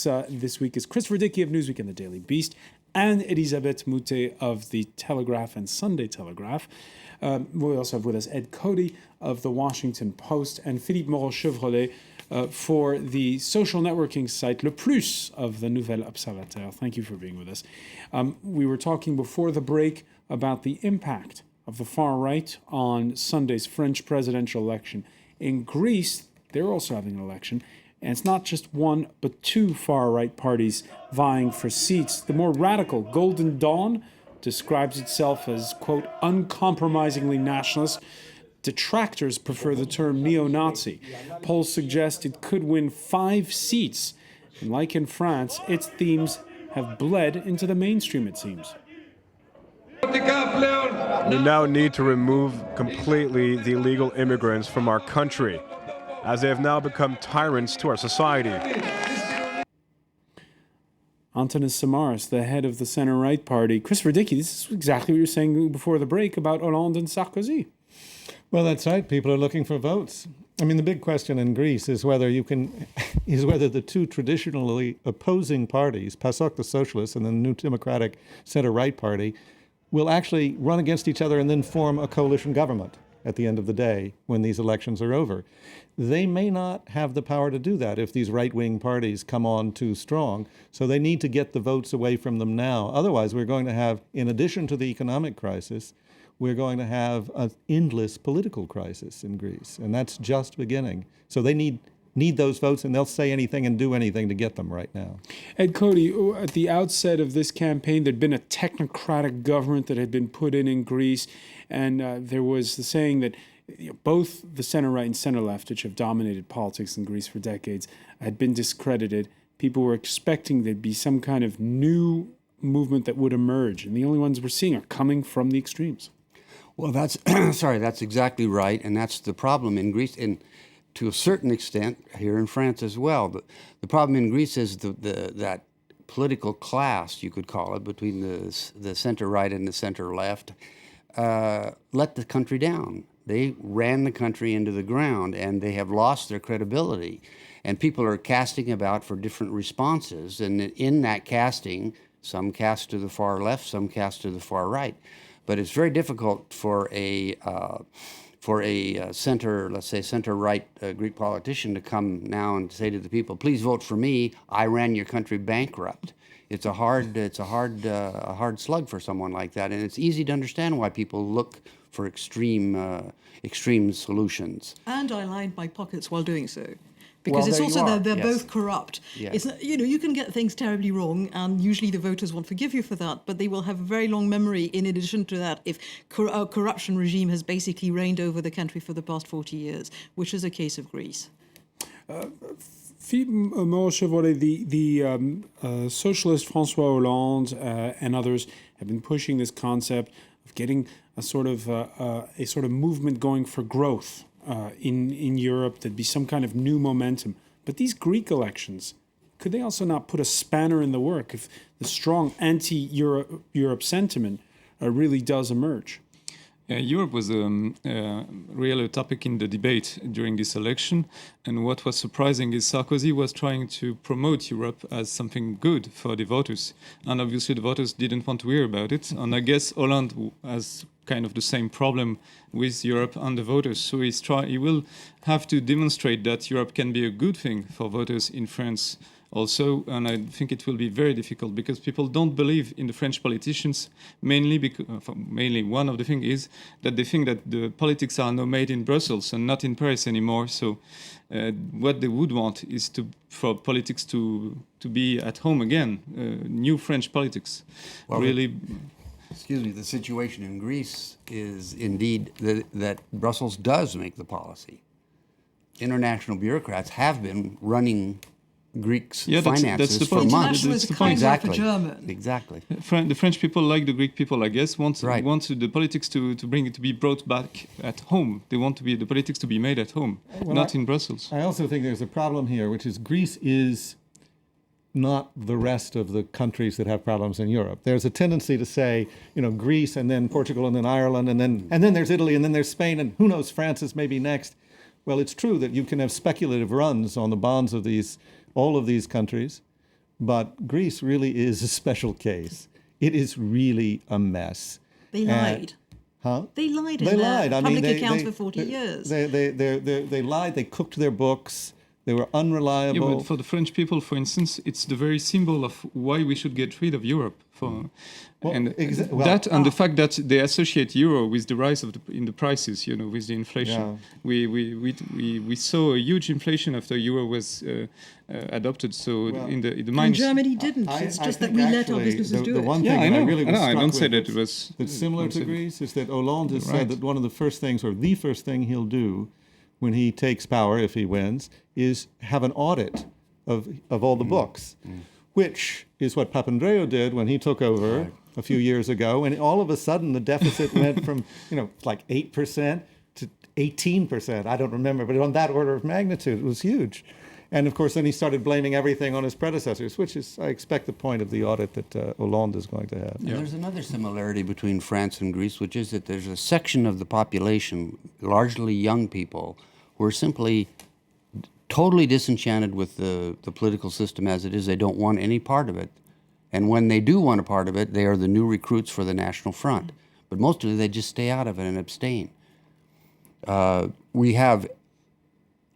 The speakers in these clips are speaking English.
this week is Christopher Dickey of Newsweek and the Daily Beast, and Elisabeth Moutet of the Telegraph and Sunday Telegraph. We also have with us Ed Cody of the Washington Post and Philippe Moreau-Chevrolet for the social networking site Le Plus of the Nouvel Observateur. Thank you for being with us. We were talking before the break about the impact of the far right on Sunday's French presidential election. In Greece, they're also having an election, and it's not just one, but two far-right parties vying for seats. The more radical Golden Dawn describes itself as, quote, uncompromisingly nationalist. Detractors prefer the term neo-Nazi. Polls suggest it could win 5 seats. And like in France, its themes have bled into the mainstream, it seems. We now need to remove completely the illegal immigrants from our country, as they have now become tyrants to our society. Antonis Samaras, the head of the center-right party. Christopher Dickey, this is exactly what you were saying before the break about Hollande and Sarkozy. Well, that's right. People are looking for votes. I mean, the big question in Greece is whether the two traditionally opposing parties, PASOK, the socialists, and the New Democratic center-right party, will actually run against each other and then form a coalition government at the end of the day when these elections are over. They may not have the power to do that if these right-wing parties come on too strong. So they need to get the votes away from them now. Otherwise, we're going to have, in addition to the economic crisis, we're going to have an endless political crisis in Greece. And that's just beginning. So they need those votes, and they'll say anything and do anything to get them right now. Ed Cody, at the outset of this campaign, there'd been a technocratic government that had been put in Greece, and there was the saying that both the center-right and center-left, which have dominated politics in Greece for decades, had been discredited. People were expecting there'd be some kind of new movement that would emerge, and the only ones we're seeing are coming from the extremes. Well, that's that's exactly right, and that's the problem in Greece, and to a certain extent here in France as well. The problem in Greece is that political class, you could call it, between the center-right and the center-left, let the country down. They ran the country into the ground, and they have lost their credibility. And people are casting about for different responses, and in that casting, some cast to the far left, some cast to the far right. But it's very difficult for a center, let's say center-right Greek politician to come now and say to the people, "Please vote for me. I ran your country bankrupt." It's a hard slug for someone like that, and it's easy to understand why people look for extreme solutions. And I lined my pockets while doing so. Because it's also they're both corrupt. Yes. It's, you can get things terribly wrong, and usually the voters won't forgive you for that, but they will have a very long memory in addition to that if a corruption regime has basically reigned over the country for the past 40 years, which is a case of Greece. Philippe Moreau-Chevrolet, the socialist François Hollande and others have been pushing this concept of getting a sort of movement going for growth in Europe. There'd be some kind of new momentum. But these Greek elections, could they also not put a spanner in the work if the strong anti-Europe sentiment really does emerge? Europe was really a topic in the debate during this election, and what was surprising is Sarkozy was trying to promote Europe as something good for the voters, and obviously the voters didn't want to hear about it, and I guess Hollande has kind of the same problem with Europe and the voters, so he will have to demonstrate that Europe can be a good thing for voters in France also, and I think it will be very difficult because people don't believe in the French politicians, mainly one of the things is that they think that the politics are now made in Brussels and not in Paris anymore. So what they would want is for politics to be at home again, new French politics. Well, really. The situation in Greece is indeed that Brussels does make the policy. International bureaucrats have been running Greeks' finances for months. International is a kind word for German. Exactly. The French people, like the Greek people, I guess, want the politics to be brought back at home. They want the politics to be made at home, not in Brussels. I also think there's a problem here, which is Greece is not the rest of the countries that have problems in Europe. There's a tendency to say, Greece and then Portugal and then Ireland and then there's Italy and then there's Spain and who knows, France is maybe next. Well, it's true that you can have speculative runs on the bonds of all of these countries, but Greece really is a special case. It is really a mess. They lied. Huh? They lied in They their lied. I public mean, accounts for 40 years. They lied. They cooked their books. They were unreliable. Yeah, but for the French people, for instance, it's the very symbol of why we should get rid of Europe. The fact that they associate euro with the rise of in the prices, with the inflation. Yeah. We saw a huge inflation after euro was adopted. So in the minds. And Germany didn't. It's just that we let our businesses do it. The one thing that I really was I struck don't with say that it was that's similar to Greece is that Hollande has said that one of the first things, or the first thing he'll do when he takes power, if he wins, is have an audit of all the books, which is what Papandreou did when he took over a few years ago. And all of a sudden, the deficit went from, like 8% to 18%. I don't remember, but on that order of magnitude, it was huge. And of course, then he started blaming everything on his predecessors, which is, I expect, the point of the audit that Hollande is going to have. Yeah. There's another similarity between France and Greece, which is that there's a section of the population, largely young people, who are simply totally disenchanted with the political system as it is. They don't want any part of it. And when they do want a part of it, they are the new recruits for the National Front. But mostly they just stay out of it and abstain. We have,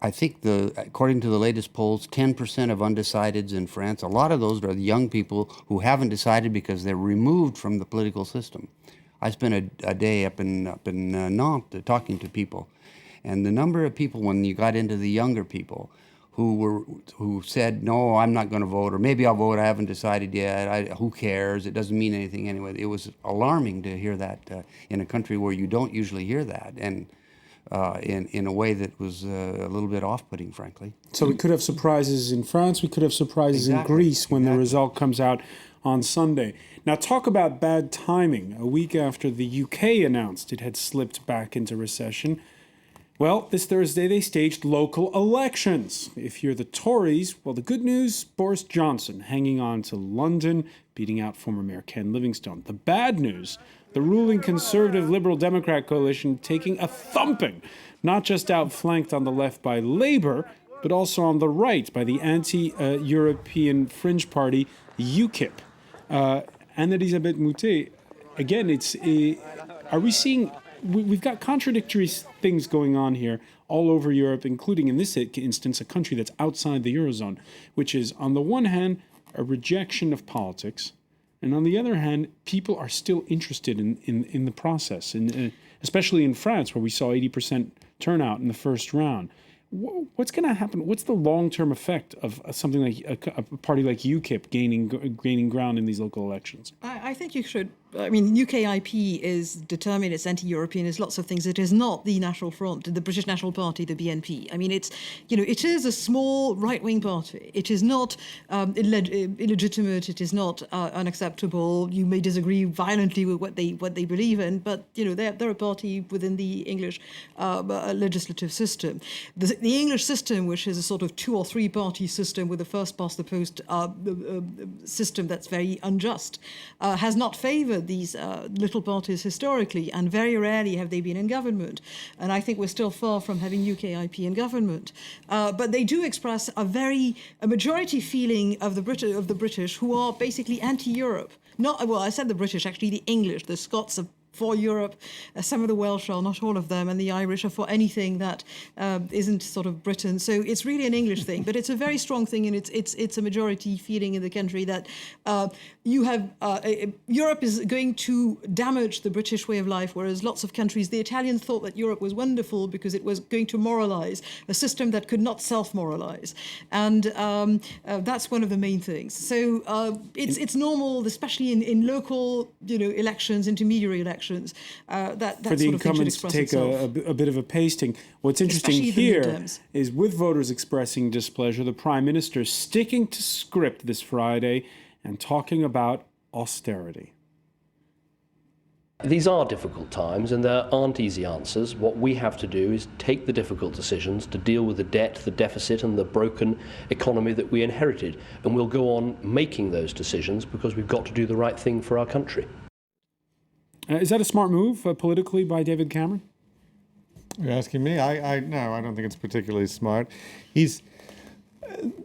I think, according to the latest polls, 10% of undecideds in France. A lot of those are the young people who haven't decided because they're removed from the political system. I spent a day up in Nantes talking to people. And the number of people, when you got into the younger people, who said, no, I'm not going to vote, or maybe I'll vote, I haven't decided yet, who cares, it doesn't mean anything anyway. It was alarming to hear that in a country where you don't usually hear that, and in a way that was a little bit off-putting, frankly. So we could have surprises in France, we could have surprises in Greece when the result comes out on Sunday. Now talk about bad timing. A week after the UK announced it had slipped back into recession, well, this Thursday they staged local elections. If you're the Tories, well, the good news, Boris Johnson hanging on to London, beating out former Mayor Ken Livingstone. The bad news, the ruling Conservative Liberal Democrat coalition taking a thumping, not just outflanked on the left by Labour, but also on the right by the anti-European fringe party UKIP. Anne-Elisabeth Moutet, again, are we seeing... We've got contradictory things going on here all over Europe, including in this instance, a country that's outside the Eurozone, which is, on the one hand, a rejection of politics, and on the other hand, people are still interested in the process, and especially in France, where we saw 80% turnout in the first round. What's going to happen? What's the long-term effect of something like a party like UKIP gaining ground in these local elections? I think you should. I mean, UKIP is determined, it's anti-European, it's lots of things. It is not the National Front, the British National Party, the BNP. I mean, it is a small right-wing party. It is not illegitimate. It is not unacceptable. You may disagree violently with what they believe in, but they're a party within the English legislative system. The English system, which is a sort of 2 or 3 party system with a first past the post system that's very unjust, has not favoured these little parties historically, and very rarely have they been in government. And I think we're still far from having UKIP in government. But they do express a majority feeling of the British who are basically anti-Europe. I said the British, actually the English, the Scots are for Europe, some of the Welsh are, not all of them, and the Irish are for anything that isn't sort of Britain. So it's really an English thing, but it's a very strong thing, and it's a majority feeling in the country that Europe is going to damage the British way of life, whereas lots of countries, the Italians thought that Europe was wonderful because it was going to moralize a system that could not self-moralize, and that's one of the main things. So it's normal, especially in local elections, intermediary elections. That for the incumbents to take a bit of a pasting. What's interesting here is, with voters expressing displeasure, the Prime Minister sticking to script this Friday and talking about austerity. These are difficult times and there aren't easy answers. What we have to do is take the difficult decisions to deal with the debt, the deficit and the broken economy that we inherited. And we'll go on making those decisions because we've got to do the right thing for our country. Is that a smart move politically by David Cameron? You're asking me? No, I don't think it's particularly smart. He's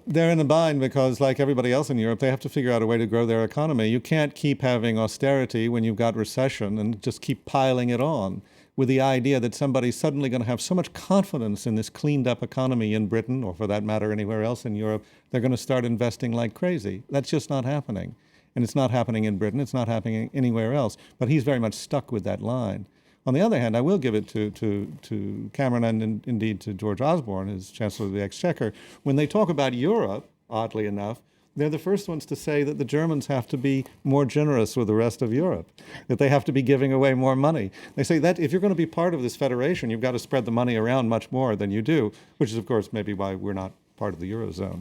They're in a bind because, like everybody else in Europe, they have to figure out a way to grow their economy. You can't keep having austerity when you've got recession and just keep piling it on with the idea that somebody's suddenly going to have so much confidence in this cleaned up economy in Britain, or for that matter anywhere else in Europe, they're going to start investing like crazy. That's just not happening. And it's not happening in Britain. It's not happening anywhere else. But he's very much stuck with that line. On the other hand, I will give it to Cameron and indeed to George Osborne, as Chancellor of the Exchequer. When they talk about Europe, oddly enough, they're the first ones to say that the Germans have to be more generous with the rest of Europe, that they have to be giving away more money. They say that if you're going to be part of this federation, you've got to spread the money around much more than you do, which is, of course, maybe why we're not part of the Eurozone.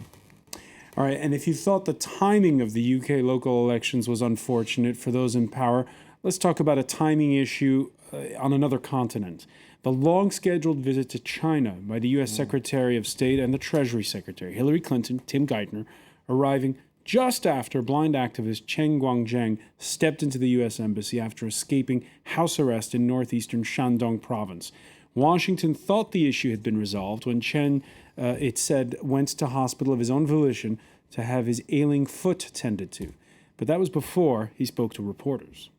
All right, and if you thought the timing of the UK local elections was unfortunate for those in power, let's talk about a timing issue on another continent. The long-scheduled visit to China by the U.S. Secretary of State and the Treasury Secretary, Hillary Clinton, Tim Geithner, arriving just after blind activist Chen Guangzheng stepped into the U.S. Embassy after escaping house arrest in northeastern Shandong province. Washington thought the issue had been resolved when Chen, it said, went to hospital of his own volition to have his ailing foot tended to. But that was before he spoke to reporters.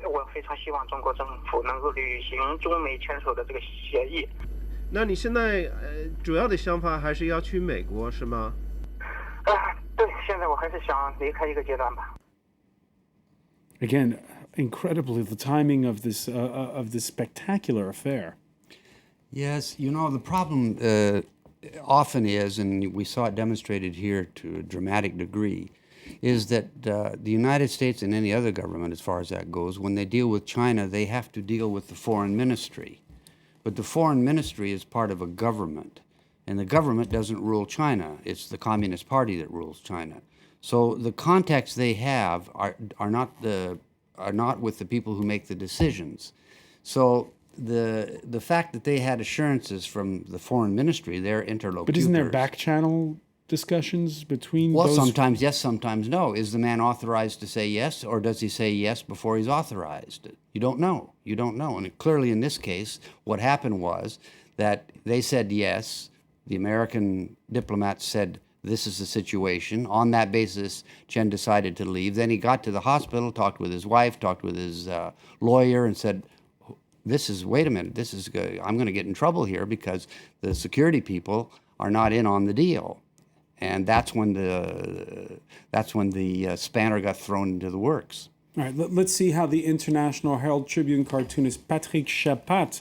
我非常希望中国政府能够履行中美签署的这个协议。那你现在主要的想法还是要去美国是吗？对，现在我还是想离开一个阶段吧。Again, incredibly, the timing of this spectacular affair. Yes, you know, the problem often is, and we saw it demonstrated here to a dramatic degree, is that the United States and any other government, as far as that goes, when they deal with China, they have to deal with the foreign ministry. But the foreign ministry is part of a government, and the government doesn't rule China. It's the Communist Party that rules China. So the contacts they have are not with the people who make the decisions. So the fact that they had assurances from the foreign ministry, their interlocutors. But isn't there back channel discussions between well, those? sometimes yes, sometimes no. Is the man authorized to say yes, or does he say yes before he's authorized? You don't know. You don't know. And clearly in this case, what happened was that they said yes. The American diplomats said, this is the situation. On that basis, Chen decided to leave. Then he got to the hospital, talked with his wife, talked with his lawyer, and said, wait a minute, I'm going to get in trouble here because the security people are not in on the deal. And that's when the spanner got thrown into the works. All right, let's see how the International Herald Tribune cartoonist Patrick Chapat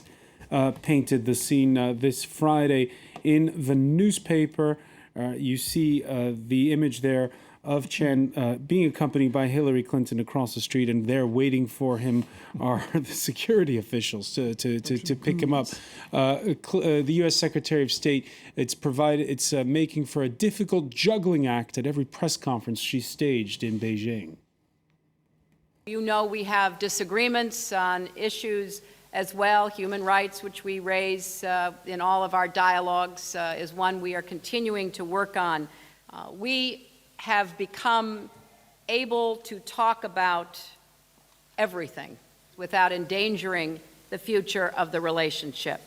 painted the scene this Friday in the newspaper. You see the image there of Chen being accompanied by Hillary Clinton across the street, and there waiting for him are the security officials to pick him up. The U.S. Secretary of State, it's making for a difficult juggling act at every press conference she staged in Beijing. You know, we have disagreements on issues as well. Human rights, which we raise in all of our dialogues, is one we are continuing to work on. We have become able to talk about everything without endangering the future of the relationship.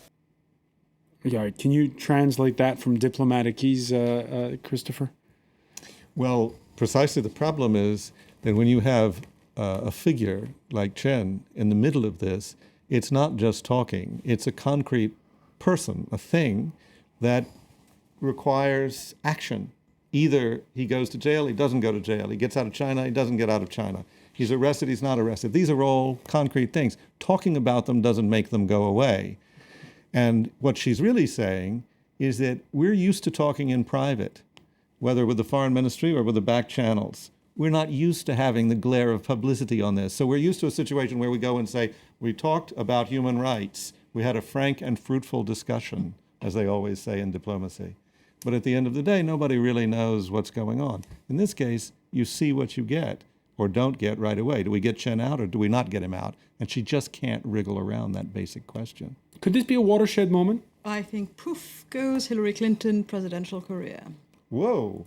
Yeah, can you translate that from diplomaticese, Christopher? Well, precisely the problem is that when you have a figure like Chen in the middle of this, it's not just talking. It's a concrete person, a thing that requires action. Either he goes to jail, he doesn't go to jail. He gets out of China, he doesn't get out of China. He's arrested, he's not arrested. These are all concrete things. Talking about them doesn't make them go away. And what she's really saying is that we're used to talking in private, whether with the foreign ministry or with the back channels. We're not used to having the glare of publicity on this. So we're used to a situation where we go and say, we talked about human rights. We had a frank and fruitful discussion, as they always say in diplomacy. But at the end of the day, nobody really knows what's going on. In this case, you see what you get or don't get right away. Do we get Chen out or do we not get him out? And she just can't wriggle around that basic question. Could this be a watershed moment? I think poof goes Hillary Clinton presidential career. Whoa.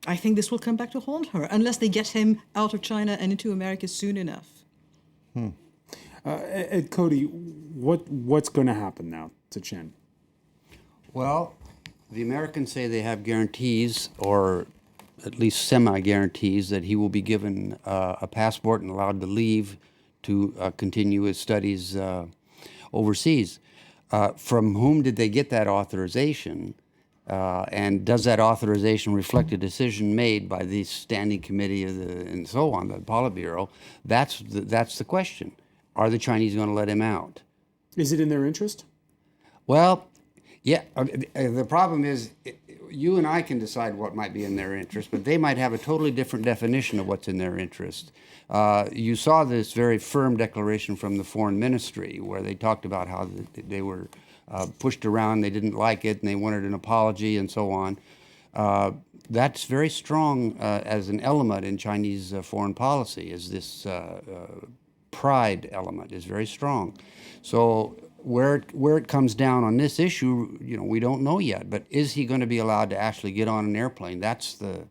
I think this will come back to haunt her unless they get him out of China and into America soon enough. Ed Cody, what's going to happen now to Chen? Well, The Americans say they have guarantees, or at least semi-guarantees, that he will be given a passport and allowed to leave to continue his studies overseas. From whom did they get that authorization? And does that authorization reflect a decision made by the standing committee and so on, the Politburo? That's the question. Are the Chinese going to let him out? Is it in their interest? Well, yeah. The problem is, you and I can decide what might be in their interest, but they might have a totally different definition of what's in their interest. You saw this very firm declaration from the foreign ministry where they talked about how they were pushed around, they didn't like it, and they wanted an apology and so on. That's very strong as an element in Chinese foreign policy, is this pride element is very strong. So where it comes down on this issue, we don't know yet. But is he going to be allowed to actually get on an airplane? That's the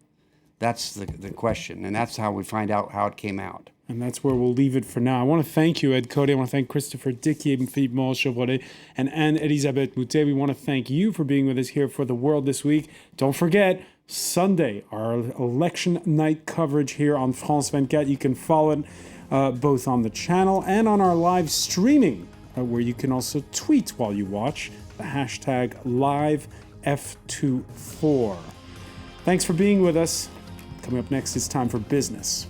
question, and that's how we find out how it came out. And that's where we'll leave it for now. I want to thank you, Ed Cody. I want to thank Christopher Dickey, Philippe Moll-Chevrolet, and Anne-Elisabeth Moutet. We want to thank you for being with us here for The World This Week. Don't forget, Sunday, our election night coverage here on France 24. You can follow it both on the channel and on our live streaming, where you can also tweet while you watch, the hashtag LiveF24. Thanks for being with us. Coming up next, it's time for business.